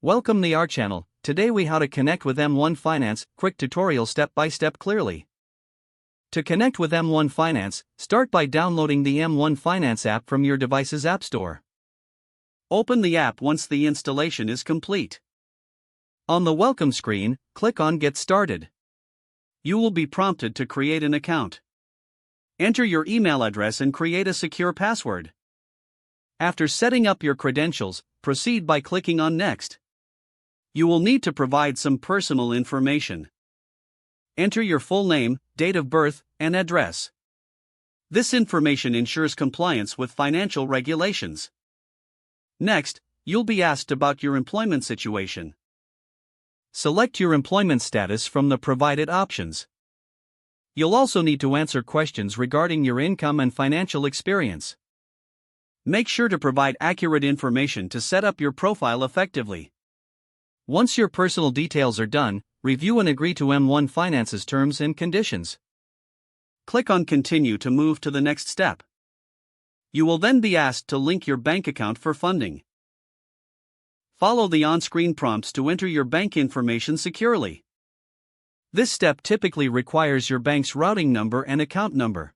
Welcome to our channel. Today we how to connect with M1 Finance, quick tutorial step by step clearly. To connect with M1 Finance, start by downloading the M1 Finance app from your device's app store. Open the app once the installation is complete. On the welcome screen, click on Get Started. You will be prompted to create an account. Enter your email address and create a secure password. After setting up your credentials, proceed by clicking on Next. You will need to provide some personal information. Enter your full name, date of birth, and address. This information ensures compliance with financial regulations. Next, you'll be asked about your employment situation. Select your employment status from the provided options. You'll also need to answer questions regarding your income and financial experience. Make sure to provide accurate information to set up your profile effectively. Once your personal details are done, review and agree to M1 Finance's terms and conditions. Click on Continue to move to the next step. You will then be asked to link your bank account for funding. Follow the on-screen prompts to enter your bank information securely. This step typically requires your bank's routing number and account number.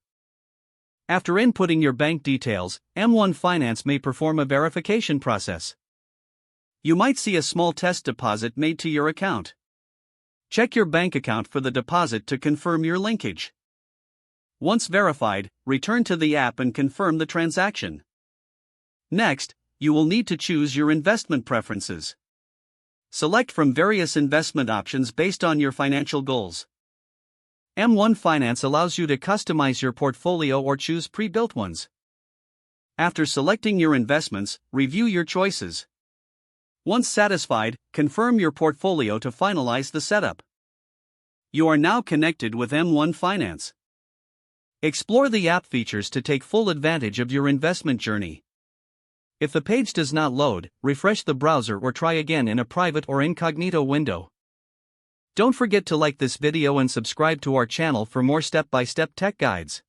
After inputting your bank details, M1 Finance may perform a verification process. You might see a small test deposit made to your account. Check your bank account for the deposit to confirm your linkage. Once verified, return to the app and confirm the transaction. Next, you will need to choose your investment preferences. Select from various investment options based on your financial goals. M1 Finance allows you to customize your portfolio or choose pre-built ones. After selecting your investments, review your choices. Once satisfied, confirm your portfolio to finalize the setup. You are now connected with M1 Finance. Explore the app features to take full advantage of your investment journey. If the page does not load, refresh the browser or try again in a private or incognito window. Don't forget to like this video and subscribe to our channel for more step-by-step tech guides.